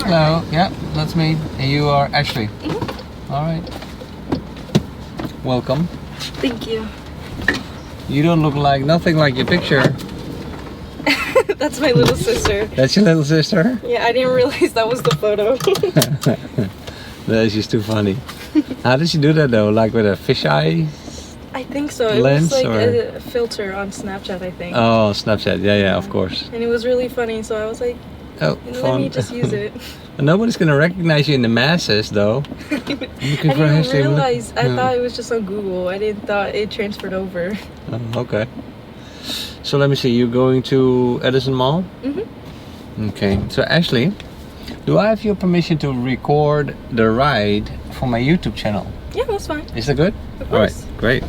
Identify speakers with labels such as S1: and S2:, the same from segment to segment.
S1: Hello, yeah, that's me. And you are Ashley. All right. Welcome.
S2: Thank you.
S1: You don't look like nothing like your picture.
S2: That's my little sister.
S1: That's your little sister?
S2: Yeah, I didn't realize that was the photo.
S1: That's just too funny. How did she do that though? Like with a fisheye?
S2: I think so. It
S1: Lens
S2: was like
S1: or?
S2: a filter on Snapchat, I think.
S1: Oh, Snapchat. Yeah, of course.
S2: And it was really funny, so I was like,
S1: Oh,
S2: let me just use it.
S1: Nobody's gonna recognize you in the masses though.
S2: I didn't realize. I thought it was just on Google. I didn't thought it transferred over.
S1: Oh, okay. So let me see. You're going to Edison Mall? Okay. So Ashley, do I have your permission to record the ride for my YouTube channel?
S2: Yeah, that's fine.
S1: Is that good?
S2: Of course.
S1: All right, great.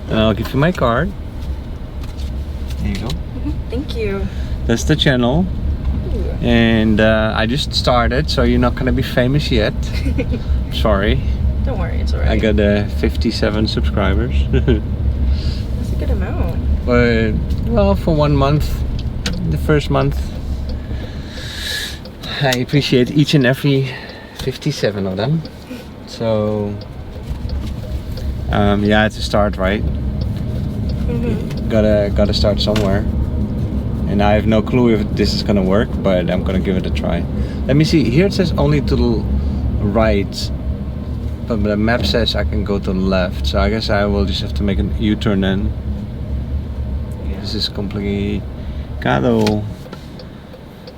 S1: And I'll give you my card. There you go.
S2: Thank you.
S1: That's the channel.
S2: Ooh.
S1: And I just started, so you're not gonna be famous yet. Sorry.
S2: Don't worry, it's alright.
S1: I got 57 subscribers.
S2: That's a good amount.
S1: But well, for 1 month, the first month, I appreciate each and every 57 of them. So yeah, it's a start, right? Gotta start somewhere. And I have no clue if this is gonna work, but I'm gonna give it a try. Let me see. Here it says only to the right, but the map says I can go to the left. So I guess I will just have to make a U-turn then. This is complicado.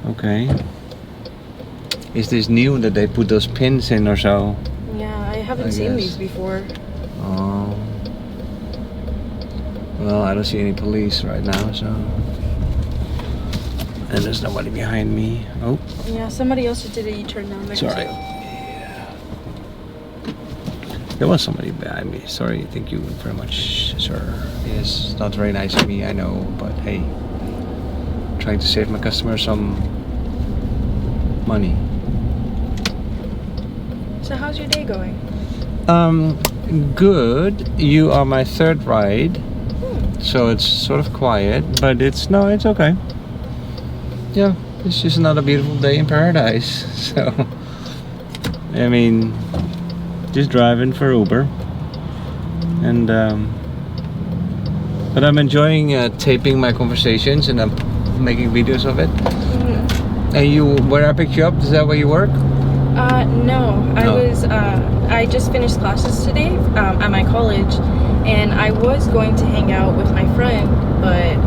S1: Okay. Is this new that they put those pins in or so?
S2: Yeah, I haven't seen these before.
S1: Oh. Well, I don't see any police right now, so. And there's nobody behind me. Oh.
S2: Yeah, somebody else just did a U-turn down there.
S1: It's alright. Yeah. There was somebody behind me. Sorry, thank you very much, sir. Yes, not very nice of me, I know, but hey. Trying to save my customers some money.
S2: So how's your day going?
S1: Good. You are my third ride. So it's sort of quiet, but it's okay. Yeah, it's just another beautiful day in paradise. So, I mean, just driving for Uber, and but I'm enjoying taping my conversations, and I'm making videos of it. And where I picked you up, is that where you work?
S2: No, I just finished classes today at my college, and I was going to hang out with my friend, but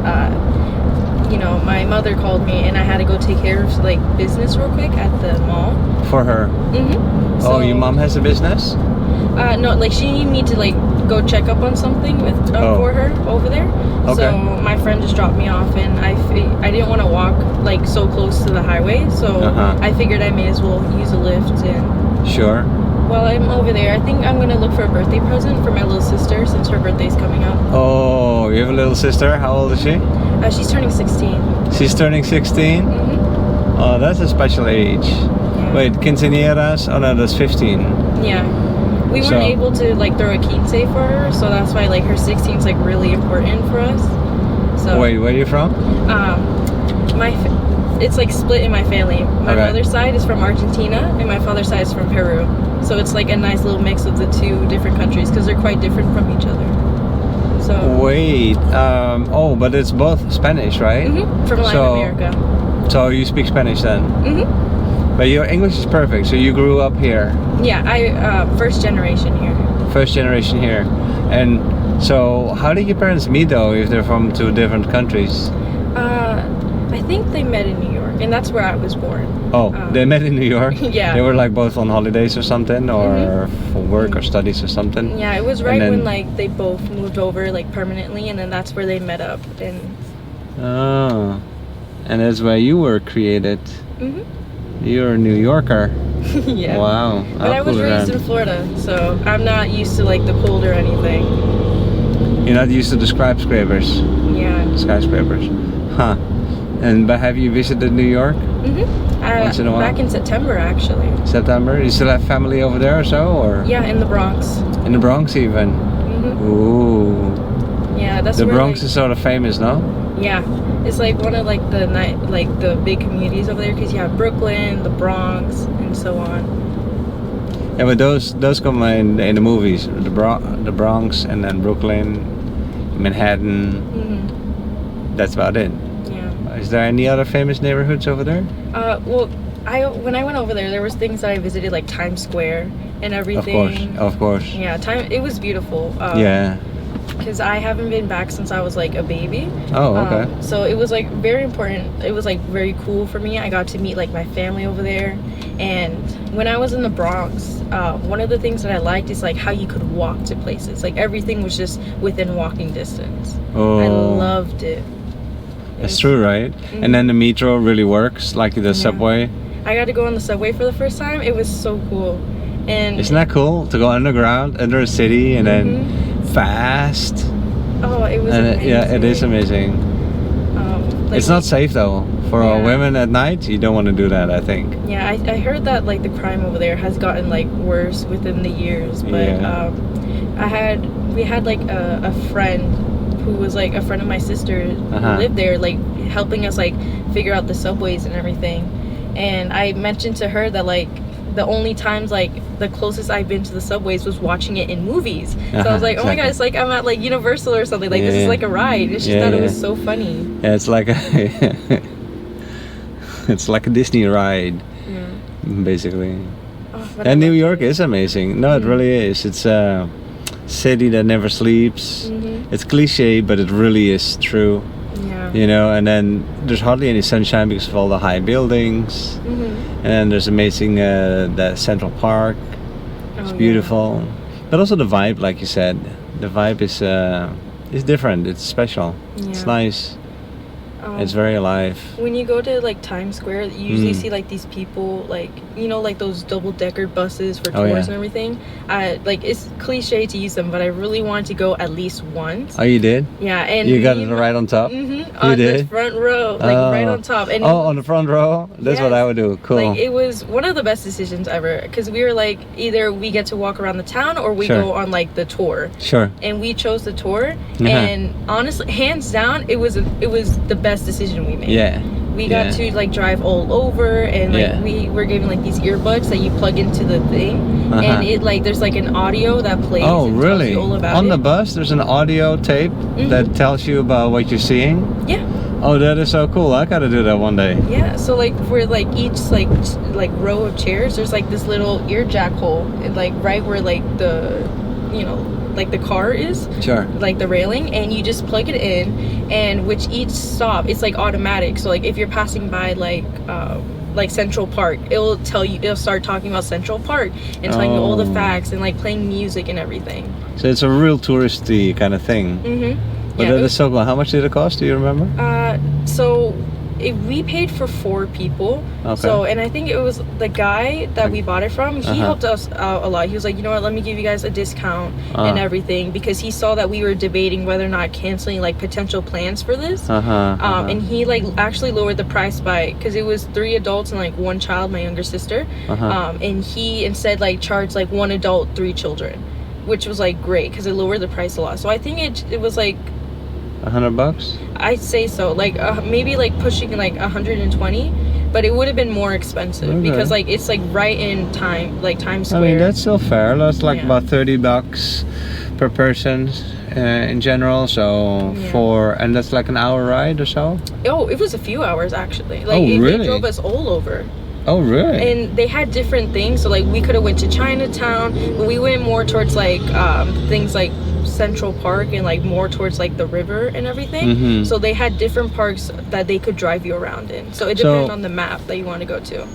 S2: you know, my mother called me and I had to go take care of like business real quick at the mall.
S1: For her? So, oh, your mom has a business?
S2: No, like she needed me to like go check up on something with for her over there. Okay. So my friend just dropped me off, and I didn't want to walk like so close to the highway, so I figured I may as well use a Lyft. And
S1: sure.
S2: While I'm over there, I think I'm gonna look for a birthday present for my little sister since her birthday's coming up.
S1: Oh, you have a little sister? How old is she?
S2: She's turning 16.
S1: She's turning 16? Oh, that's a special age. Yeah. Wait, quinceañeras? Oh no, that's 15. Yeah.
S2: We weren't able to like throw a quince for her, so that's why like her 16 is like really important for us. So
S1: wait, where are you from?
S2: It's like split in my family. My mother's side is from Argentina, and my father's side is from Peru. So it's like a nice little mix of the two different countries because they're quite different from each other. So
S1: wait, oh, but it's both Spanish, right?
S2: From Latin America.
S1: So you speak Spanish then? But your English is perfect. So you grew up here? Yeah,
S2: I first generation here.
S1: First generation here. And so how did your parents meet though if they're from two different countries?
S2: I think they met in New York, and that's where I was born.
S1: Oh, they met in New York?
S2: Yeah.
S1: They were like both on holidays or something, or for work or studies or something?
S2: Yeah, it was right when like they both moved over like permanently, and then that's where they met up. And
S1: oh, and that's where you were created. You're a New Yorker.
S2: Yeah.
S1: Wow.
S2: But I was raised in Florida, so I'm not used to like the cold or anything.
S1: You're not used to the skyscrapers?
S2: Yeah.
S1: Skyscrapers. Huh. But have you visited New York? Once in a while?
S2: Back in September, actually.
S1: September? You still have family over there or so? Or?
S2: Yeah, in the Bronx.
S1: In the Bronx even? Ooh.
S2: Yeah, that's
S1: the
S2: where
S1: Bronx is sort of famous, no?
S2: Yeah. It's like one of like the big communities over there, because you have Brooklyn, the Bronx, and so on.
S1: Yeah, but those come in the movies. The Bronx, and then Brooklyn, Manhattan.
S2: Mm-hmm.
S1: That's about it.
S2: Yeah.
S1: Is there any other famous neighborhoods over there?
S2: Well, when I went over there was things that I visited, like Times Square and everything.
S1: Of course.
S2: Yeah, it was beautiful.
S1: Yeah.
S2: Because I haven't been back since I was like a baby.
S1: Oh, okay.
S2: So it was like very important. It was like very cool for me. I got to meet like my family over there. And when I was in the Bronx, one of the things that I liked is like how you could walk to places. Like everything was just within walking distance.
S1: Oh.
S2: I loved it.
S1: That's true, right?
S2: Mm-hmm.
S1: And then the metro really works, like the subway.
S2: I got to go on the subway for the first time. It was so cool. And
S1: isn't that cool to go underground, under a city, and then fast?
S2: Oh, it was amazing.
S1: Yeah, it is amazing.
S2: Like,
S1: it's not safe though for women at night. You don't want to do that, I think.
S2: Yeah, I heard that like the crime over there has gotten like worse within the years. But we had like a friend who was like a friend of my sister who lived there, like helping us like figure out the subways and everything. And I mentioned to her that like the only times like the closest I've been to the subways was watching it in movies. So I was like, oh my god, it's like I'm at like Universal or something. Like this is like a ride. It's just that it was so funny.
S1: Yeah, it's like a it's like a Disney ride, basically. And New York is amazing. No, it really is. It's a city that never sleeps. It's cliche, but it really is true.
S2: Yeah.
S1: You know, and then there's hardly any sunshine because of all the high buildings. And then there's amazing that Central Park. It's beautiful. But also the vibe, like you said, the vibe is different. It's special. It's nice. It's very alive.
S2: When you go to like Times Square, you usually see like these people, like, you know, like those double-decker buses for tours and everything. Like it's cliche to use them, but I really wanted to go at least once.
S1: Oh, you did?
S2: Yeah, and
S1: you got it right on top.
S2: On the front row, like right on top. And
S1: on the front row. That's what I would do. Cool.
S2: Like it was one of the best decisions ever, because we were like, either we get to walk around the town or we go on like the tour.
S1: Sure.
S2: And we chose the tour, and honestly, hands down, it was the best decision we made.
S1: Yeah.
S2: We got to like drive all over, and like we were given like these earbuds that you plug into the thing, and it like there's like an audio that plays.
S1: Oh,
S2: and
S1: really?
S2: tells you all about
S1: on the
S2: it.
S1: bus, there's an audio tape that tells you about what you're seeing.
S2: Yeah.
S1: Oh, that is so cool. I gotta do that one day.
S2: Yeah. So like for like each like row of chairs, there's like this little ear jack hole, like right where like the, you know, like the car is, like the railing, and you just plug it in, and which each stop, it's like automatic. So like if you're passing by like Central Park, it'll start talking about Central Park and telling you all the facts and like playing music and everything.
S1: So it's a real touristy kind of thing. But that is so cool. How much did it cost? Do you remember?
S2: So we paid for 4 people. So, and I think it was the guy that we bought it from, he helped us out a lot. He was like, you know what, let me give you guys a discount and everything, because he saw that we were debating whether or not canceling like potential plans for this. And he like actually lowered the price by, because it was 3 adults and like 1 child, my younger sister. And he instead like charged like 1 adult, 3 children, which was like great because it lowered the price a lot. So I think it was like
S1: $100?
S2: I'd say so, like maybe like pushing like 120, but it would have been more expensive because like it's like right in Times Square.
S1: I mean, that's still fair. That's like about $30 per person in general. So and that's like an hour ride or so. Oh,
S2: it was a few hours actually. Like
S1: really?
S2: They drove us all over.
S1: Oh, really?
S2: And they had different things. So like we could have went to Chinatown, but we went more towards like things like Central Park and like more towards like the river and everything. So they had different parks that they could drive you around in. So it depends on the map that you want to go to.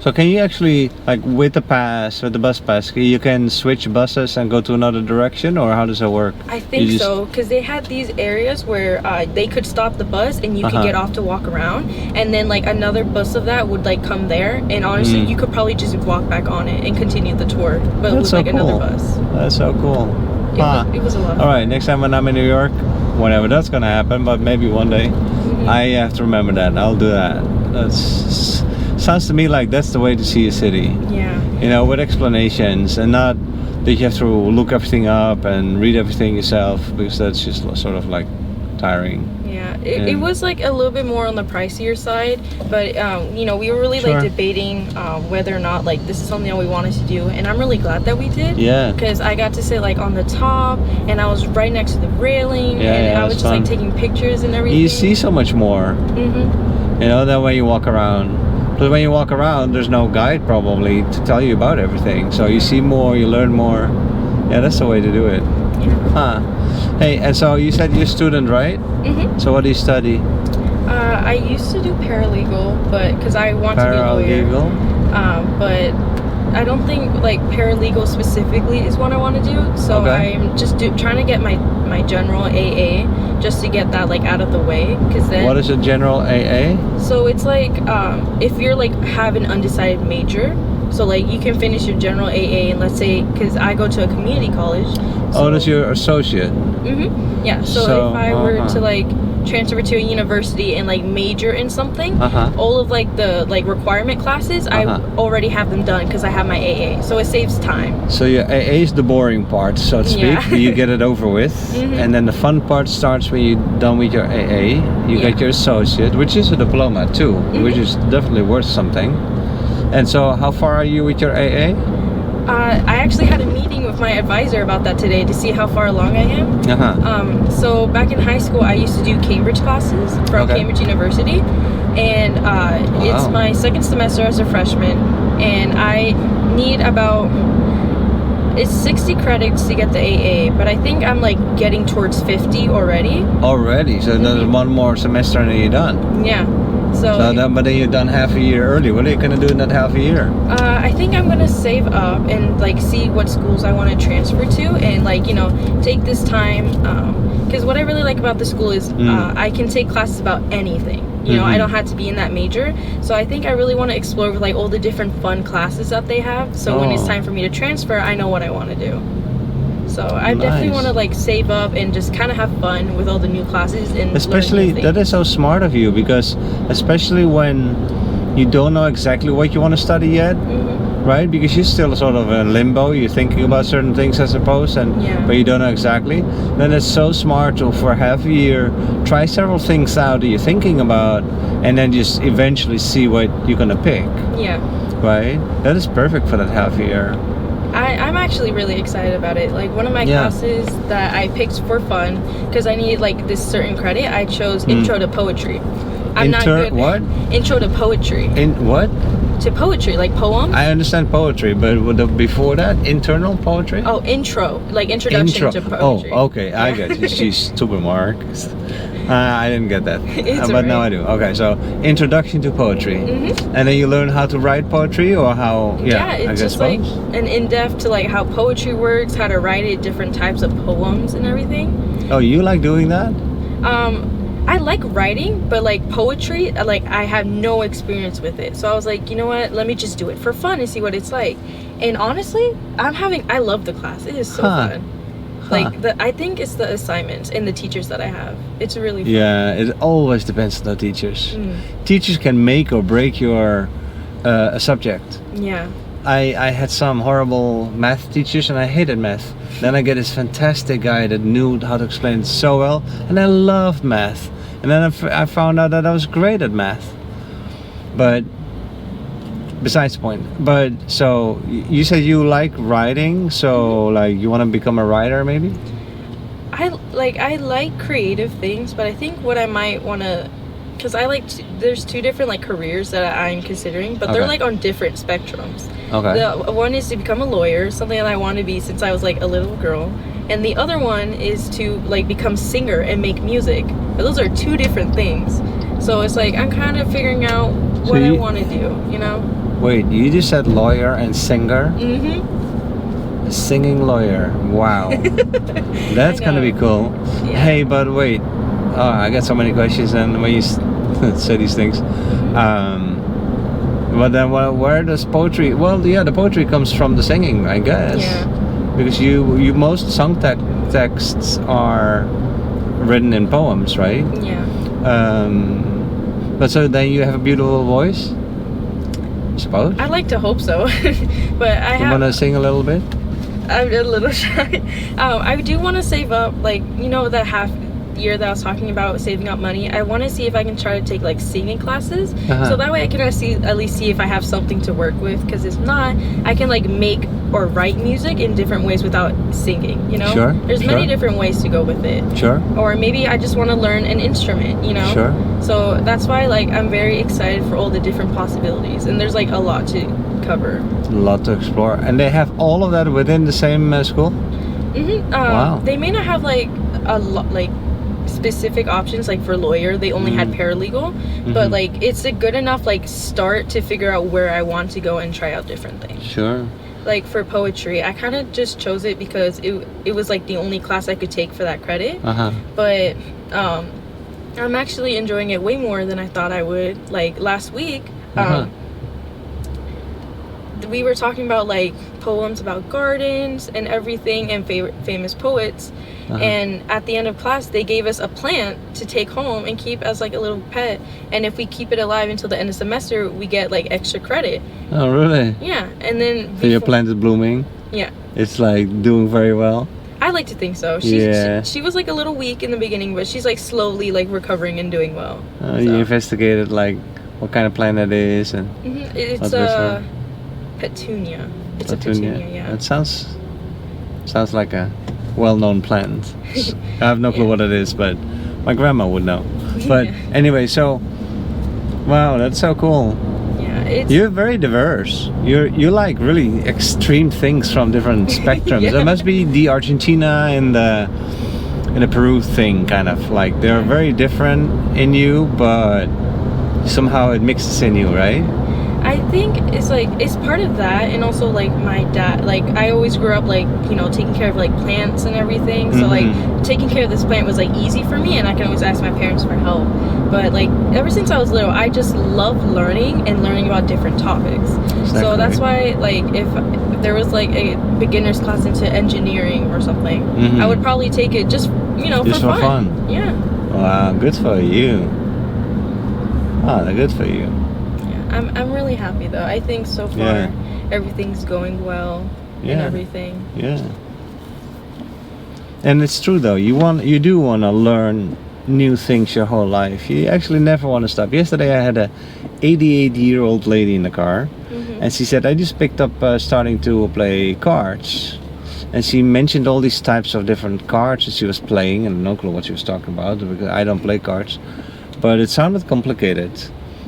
S1: So can you actually, like with the bus pass, you can switch buses and go to another direction, or how does that work?
S2: I think so, because they had these areas where they could stop the bus and you could get off to walk around, and then like another bus of that would like come there, and honestly you could probably just walk back on it and continue the tour, but with like another bus.
S1: That's so cool.
S2: It was a lot of fun.
S1: All right, next time when I'm in New York, whenever that's gonna happen, but maybe one day, I have to remember that. I'll do that. Sounds to me like that's the way to see a city.
S2: Yeah.
S1: You know, with explanations, and not that you have to look everything up and read everything yourself, because that's just sort of like tiring.
S2: Yeah, It was like a little bit more on the pricier side, but you know, we were really
S1: Sure.
S2: like debating whether or not like this is something that we wanted to do, and I'm really glad that we did.
S1: Yeah.
S2: Because I got to sit like on the top, and I was right next to the railing,
S1: Yeah,
S2: and
S1: yeah,
S2: I was
S1: it's
S2: just like
S1: fun.
S2: taking pictures and everything.
S1: You see so much more, you know, than when you walk around. But when you walk around, there's no guide probably to tell you about everything. So you see more, you learn more. Yeah, that's the way to do it. Huh. Hey, and so you said you're a student, right? So what do you study?
S2: I used to do paralegal, but because I want to be a lawyer.
S1: Paralegal?
S2: But I don't think like paralegal specifically is what I want to do. So
S1: Okay.
S2: I'm just trying to get my general AA just to get that like out of the way. Because then
S1: What is a general AA?
S2: so it's like if you're like have an undecided major, so like you can finish your general AA, and let's say because I go to a community college.
S1: Oh, that's your associate.
S2: Yeah. So if I were to like transfer to a university and like major in something, all of like the like requirement classes, I already have them done because I have my AA, so it saves time.
S1: So your AA is the boring part, so to speak.
S2: Yeah.
S1: You get it over with, and then the fun part starts when you're done with your AA. You get your associate, which is a diploma too, which is definitely worth something. And so how far are you with your AA?
S2: I actually had a meeting with my advisor about that today to see how far along I am. So back in high school, I used to do Cambridge classes from Cambridge University, and it's my second semester as a freshman, and I need about it's 60 credits to get the AA, but I think I'm like getting towards 50 already.
S1: Already? So there's one more semester and then you're done?
S2: Yeah.
S1: But then you're done half a year early. What are you gonna do in that half a year?
S2: I think I'm gonna save up and like see what schools I want to transfer to, and like, you know, take this time. Because what I really like about the school is I can take classes about anything. You know, I don't have to be in that major. So I think I really want to explore with like all the different fun classes that they have. So when it's time for me to transfer, I know what I want to do. So I definitely want to like save up and just kind of have fun with all the new classes, and
S1: especially that is so smart of you, because especially when you don't know exactly what you want to study yet, right? Because you're still sort of in limbo. You're thinking about certain things, I suppose, but you don't know exactly. Then it's so smart to, for half a year, try several things out that you're thinking about, and then just eventually see what you're gonna pick.
S2: Yeah.
S1: Right. That is perfect for that half a year.
S2: I'm actually really excited about it. Like one of my classes that I picked for fun, because I needed like this certain credit, I chose Intro to Poetry. I'm not good.
S1: What?
S2: Intro to Poetry.
S1: In what?
S2: To poetry, like poems.
S1: I understand poetry, but before that, internal poetry?
S2: Oh, intro, like introduction to poetry.
S1: Oh, okay, I get you. She's stupid, Mark. I didn't get that, but now I do. Okay, so introduction to poetry, and then you learn how to write poetry, or how?
S2: Yeah, it's just like an in-depth to like how poetry works, how to write it, different types of poems and everything.
S1: Oh, you like doing that?
S2: I like writing, but like poetry, like I have no experience with it. So I was like, you know what? Let me just do it for fun and see what it's like. And honestly, I love the class. It is so fun. Like I think it's the assignments and the teachers that I have. It's really fun.
S1: Yeah, it always depends on the teachers. Teachers can make or break your a subject.
S2: Yeah.
S1: I had some horrible math teachers and I hated math. Then I get this fantastic guy that knew how to explain it so well, and I loved math. And then I found out that I was great at math. But besides the point. But so you said you like writing, so like you want to become a writer maybe?
S2: I like creative things, but I think what I might want to, because I like there's two different like careers that I'm considering, but they're like on different spectrums.
S1: Okay.
S2: The one is to become a lawyer, something that I want to be since I was like a little girl, and the other one is to like become singer and make music. But those are two different things. So it's like I'm kind of figuring out what I want to do, you know?
S1: Wait, you just said lawyer and singer? A singing lawyer. Wow. That's gonna be cool. Yeah. Hey, but wait. Oh, I got so many questions, and when you say these things. But then where does poetry? Well, yeah, the poetry comes from the singing, I guess.
S2: Yeah.
S1: Because you most song texts are written in poems, right?
S2: Yeah.
S1: But so then you have a beautiful voice, I suppose?
S2: I like to hope so. But
S1: You want to sing a little bit?
S2: I'm a little shy. I do want to save up, like, you know, that year that I was talking about saving up money, I want to see if I can try to take like singing classes, so that way I can at least see if I have something to work with, because if not, I can like make or write music in different ways without singing, you know.
S1: Sure.
S2: There's many different ways to go with it.
S1: Sure.
S2: Or maybe I just want to learn an instrument, you know.
S1: Sure.
S2: So that's why like I'm very excited for all the different possibilities, and there's like a lot to cover.
S1: A lot to explore. And they have all of that within the same school? Wow.
S2: They may not have like a lot like specific options like for lawyer. They only had paralegal, but like it's a good enough like start to figure out where I want to go and try out different things.
S1: Sure.
S2: Like for poetry, I kind of just chose it because it was like the only class I could take for that credit. But I'm actually enjoying it way more than I thought I would. Like last week, we were talking about like poems about gardens and everything and famous poets. And at the end of class, they gave us a plant to take home and keep as like a little pet. And if we keep it alive until the end of semester, we get like extra credit.
S1: Oh, really?
S2: Yeah. And then
S1: so your plant is blooming?
S2: Yeah.
S1: It's like doing very well?
S2: I like to think so. She was like a little weak in the beginning, but she's like slowly like recovering and doing well.
S1: You investigated like what kind of plant it is and
S2: it's a petunia. It's a petunia, yeah.
S1: It sounds like a well-known plant. I have no clue what it is, but my grandma would know. But anyway, so wow, that's so cool.
S2: Yeah,
S1: you're very diverse. You like really extreme things from different spectrums. That must be the Argentina and the Peru thing, kind of like they're very different in you, but somehow it mixes in you, right?
S2: I think it's like it's part of that, and also like my dad, like I always grew up like, you know, taking care of like plants and everything, so like taking care of this plant was like easy for me, and I can always ask my parents for help. But like ever since I was little, I just love learning and learning about different topics. Exactly. So that's why like if there was like a beginner's class into engineering or something, I would probably take it just, you know,
S1: just for fun.
S2: Yeah.
S1: Wow, good for you. Oh, good for you.
S2: I'm really happy though. I think so far everything's going well and everything. Yeah. And it's true though. You do want to learn new things your whole life. You actually never want to stop. Yesterday I had a 88-year-old lady in the car, and she said, I just picked up starting to play cards. And she mentioned all these types of different cards that she was playing, and no clue what she was talking about because I don't play cards. But it sounded complicated.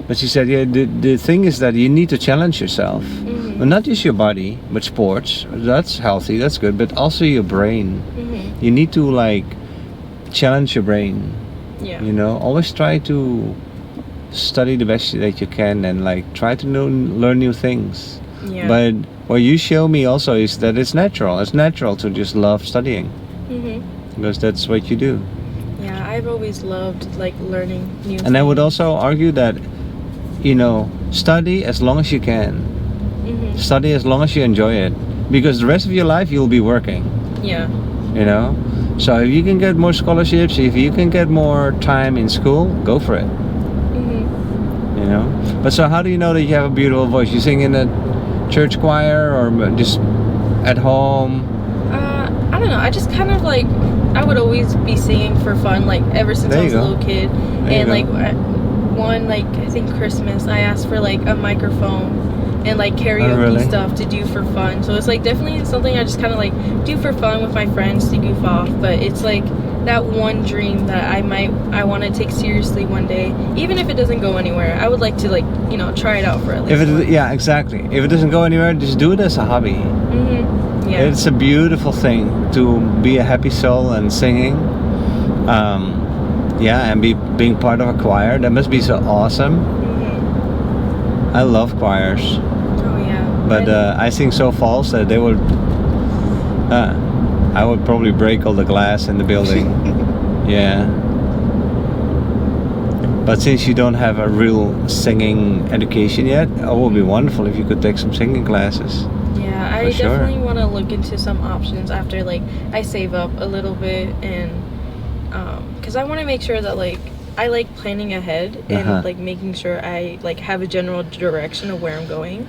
S2: But she said, yeah, the thing is that you need to challenge yourself. Well, not just your body, but sports. That's healthy, that's good, but also your brain. You need to like challenge your brain. Yeah. You know, always try to study the best that you can and like try to learn new things. Yeah. But what you show me also is that it's natural. It's natural to just love studying. Because that's what you do. Yeah, I've always loved like learning new things.
S1: And I would also argue that, you know, study as long as you can. Study as long as you enjoy it, because the rest of your life you'll be working. Yeah. You know, so if you can get more scholarships, if you can get more time in school, go for it. You know. But so how do you know that you have a beautiful voice? You sing in a church choir or just at home?
S2: I don't know. I just kind of like, I would always be singing for fun, like ever since I was a little kid. And like one, like I think Christmas, I asked for like a microphone and like karaoke stuff to do for fun. So it's like definitely something I just kind of like do for fun with my friends to goof off. But it's like that one dream that I want to take seriously one day, even if it doesn't go anywhere. I would like to like, you know, try it out for at least.
S1: Yeah, exactly. If it doesn't go anywhere, just do it as a hobby. Yeah. It's a beautiful thing to be a happy soul and singing. Yeah, and being part of a choir. That must be so awesome. I love choirs.
S2: Oh yeah.
S1: But I sing so false that they would. I would probably break all the glass in the building. Yeah. But since you don't have a real singing education yet, it would be wonderful if you could take some singing classes.
S2: Yeah, I definitely want to look into some options after like I save up a little bit, and because I want to make sure that like I like planning ahead and like making sure I like have a general direction of where I'm going.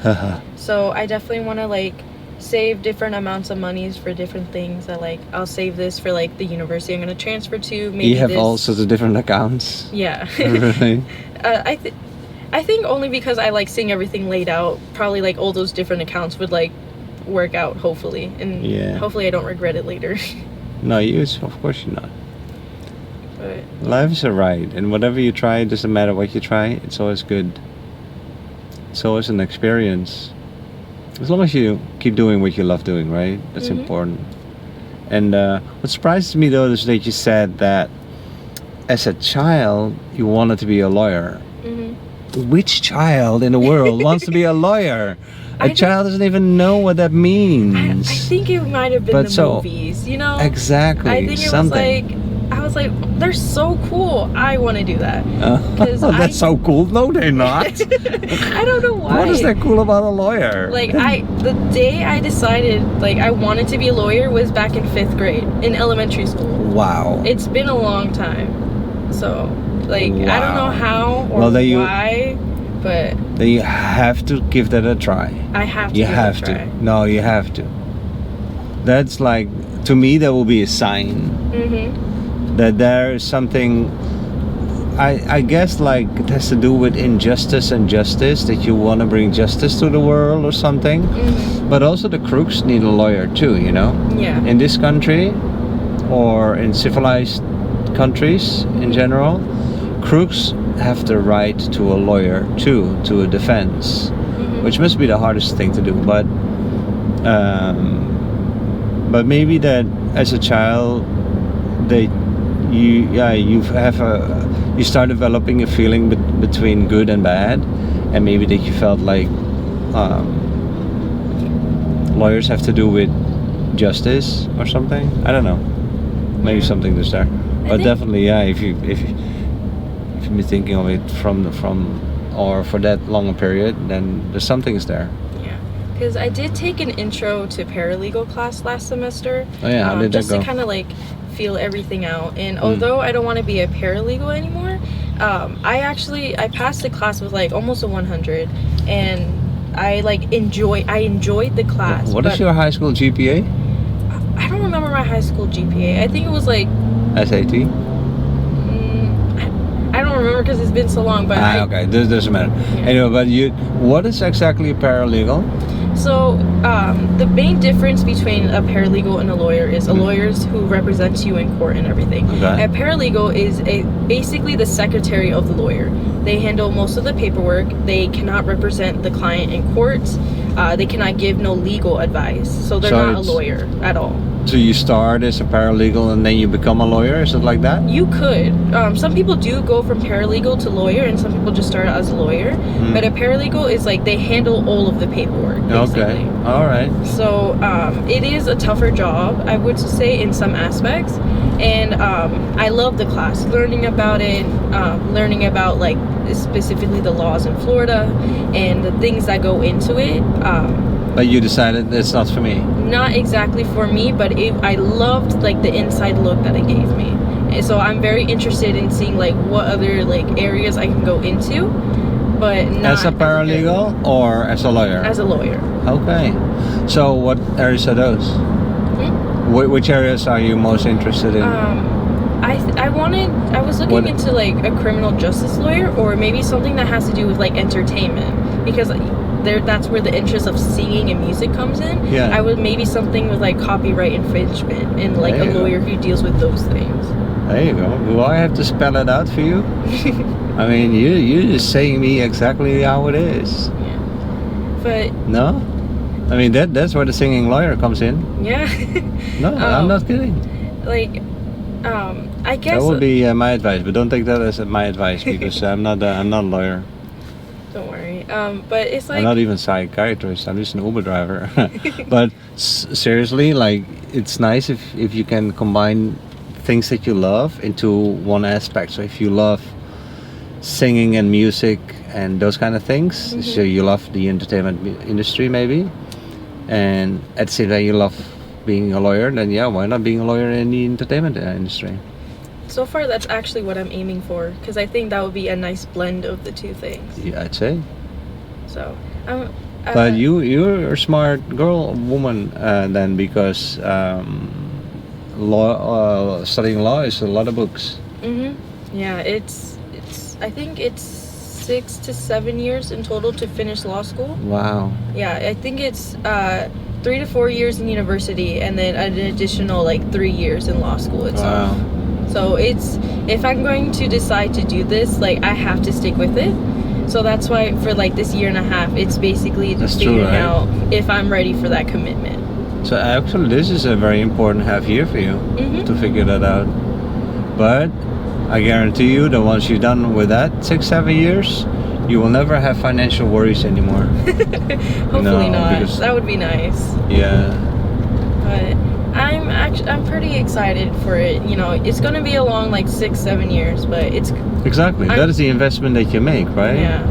S2: So I definitely want to like save different amounts of monies for different things. That like I'll save this for like the university I'm going to transfer to. Maybe
S1: You have
S2: this,
S1: all sorts of different accounts.
S2: Yeah.
S1: Really?
S2: I think only because I like seeing everything laid out. Probably like all those different accounts would like work out, hopefully, and hopefully I don't regret it later.
S1: No, of course you're not.
S2: But
S1: Life is a ride, and whatever you try, it doesn't matter what you try, it's always good. It's always an experience. As long as you keep doing what you love doing, right? That's important. And what surprises me though is that you said that as a child you wanted to be a lawyer. Which child in the world wants to be a lawyer? A child doesn't even know what that means.
S2: I think it might have been movies, you know?
S1: Exactly.
S2: I think it was like, I was like, they're so cool. I want to do that.
S1: That's so cool. No, they're not.
S2: I don't know why.
S1: What is that cool about a lawyer?
S2: Like the day I decided like I wanted to be a lawyer was back in 5th grade in elementary school.
S1: Wow.
S2: It's been a long time. So like I don't know how or why, but
S1: then you have to give that a try.
S2: I have to.
S1: You have to. No, you have to. That's like, to me, that will be a sign that there is something. I guess like it has to do with injustice and justice, that you want to bring justice to the world or something. But also the crooks need a lawyer too, you know.
S2: Yeah.
S1: In this country, or in civilized countries in general, crooks have the right to a lawyer too, to a defense, which must be the hardest thing to do. But maybe that as a child, you start developing a feeling between good and bad, and maybe that you felt like lawyers have to do with justice or something. I don't know. Maybe something is there, but definitely, yeah. If you've been thinking of it from or for that long a period, then there's something is there.
S2: Yeah, because I did take an intro to paralegal class last semester.
S1: Oh yeah, how did that go?
S2: Just to kind of like feel everything out. And although I don't want to be a paralegal anymore, I passed the class with like almost a 100, and I enjoyed the class.
S1: What is your high school GPA?
S2: I don't remember my high school GPA. I think it was like
S1: SAT.
S2: I don't remember because it's been so long. But
S1: okay, this doesn't matter. Yeah. Anyway, but what is exactly a paralegal?
S2: So the main difference between a paralegal and a lawyer is a lawyer who represents you in court and everything. Okay. A paralegal is basically the secretary of the lawyer. They handle most of the paperwork. They cannot represent the client in court. They cannot give no legal advice. So they're not a lawyer at all.
S1: So you start as a paralegal and then you become a lawyer? Is it like that?
S2: You could. Some people do go from paralegal to lawyer, and some people just start out as a lawyer. But a paralegal is like they handle all of the paperwork, basically.
S1: Okay. All right.
S2: So it is a tougher job, I would say, in some aspects. And I love the class, learning about it, learning about like specifically the laws in Florida and the things that go into it.
S1: But you decided it's not for me.
S2: Not exactly for me, but I loved like the inside look that it gave me. And so I'm very interested in seeing like what other like areas I can go into, but not
S1: as a paralegal or as a lawyer.
S2: As a lawyer.
S1: Okay. So what areas are those? Which areas are you most interested in?
S2: I was looking into like a criminal justice lawyer, or maybe something that has to do with like entertainment, because that's where the interest of singing and music comes in.
S1: Yeah.
S2: I would maybe something with like copyright infringement and like a lawyer who deals with those things.
S1: There you go. Do I have to spell it out for you? I mean, you're just saying me exactly how it is.
S2: Yeah. But
S1: no? I mean, that's where the singing lawyer comes in.
S2: Yeah.
S1: No, I'm not kidding.
S2: Like, I guess
S1: that would be my advice, but don't take that as my advice, because I'm not a lawyer.
S2: Don't worry. But it's like,
S1: I'm not even a psychiatrist. I'm just an Uber driver. But seriously, like, it's nice if you can combine things that you love into one aspect. So if you love singing and music and those kind of things, so you love the entertainment industry maybe, and at the same time you love being a lawyer, then yeah, why not being a lawyer in the entertainment industry?
S2: So far, that's actually what I'm aiming for, because I think that would be a nice blend of the two things.
S1: Yeah, I'd say.
S2: So
S1: But you're a smart woman then, because law studying law is a lot of books.
S2: Yeah, it's I think it's 6 to 7 years in total to finish law school.
S1: Wow.
S2: Yeah, I think it's 3 to 4 years in university, and then an additional like 3 years in law school itself.
S1: Wow.
S2: So it's, if I'm going to decide to do this, like I have to stick with it. So that's why for like this year and a half, it's basically just figuring out if I'm ready for that commitment.
S1: So actually, this is a very important half year for you to figure that out. But I guarantee you that once you're done with that 6-7 years, you will never have financial worries anymore.
S2: Hopefully not. That would be nice.
S1: Yeah.
S2: But I'm pretty excited for it. You know, it's gonna be a long like 6-7 years, but it's
S1: exactly that is the investment that you make, right?
S2: Yeah.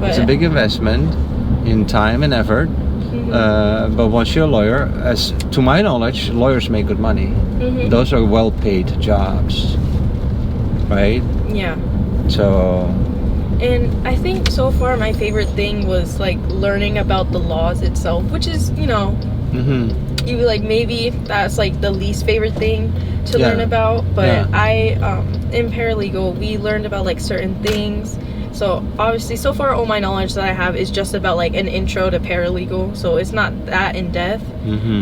S2: But
S1: it's a big investment in time and effort. But once you're a lawyer, as to my knowledge, lawyers make good money. Those are well-paid jobs, right?
S2: Yeah.
S1: So.
S2: And I think so far my favorite thing was like learning about the laws itself, which is, you know, you like maybe that's like the least favorite thing to learn about. But in paralegal, we learned about like certain things. So obviously, so far all my knowledge that I have is just about like an intro to paralegal. So it's not that in depth.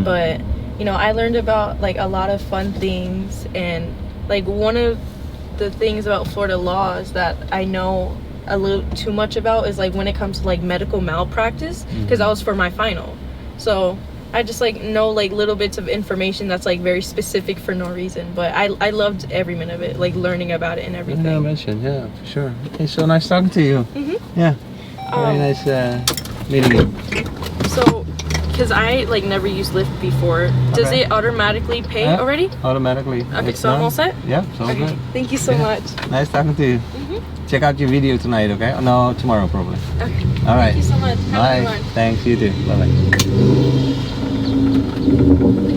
S2: But you know, I learned about like a lot of fun things, and like one of the things about Florida laws that I know a little too much about is like when it comes to like medical malpractice, because that was for my final. So I just like know like little bits of information that's like very specific for no reason, but I loved every minute of it, like learning about it and everything.
S1: Yeah, I mentioned, yeah, for sure. Okay, so nice talking to you. Yeah, very nice meeting you.
S2: So, because I like never used Lyft before, does it automatically pay already?
S1: Automatically.
S2: Okay, so I'm all set?
S1: Yeah, so good.
S2: Thank you so much.
S1: Nice talking to you. Check out your video tonight, okay? Oh, no, tomorrow probably.
S2: Okay.
S1: All right.
S2: Thank you so much. Have a good one.
S1: Thanks, you too. Bye-bye.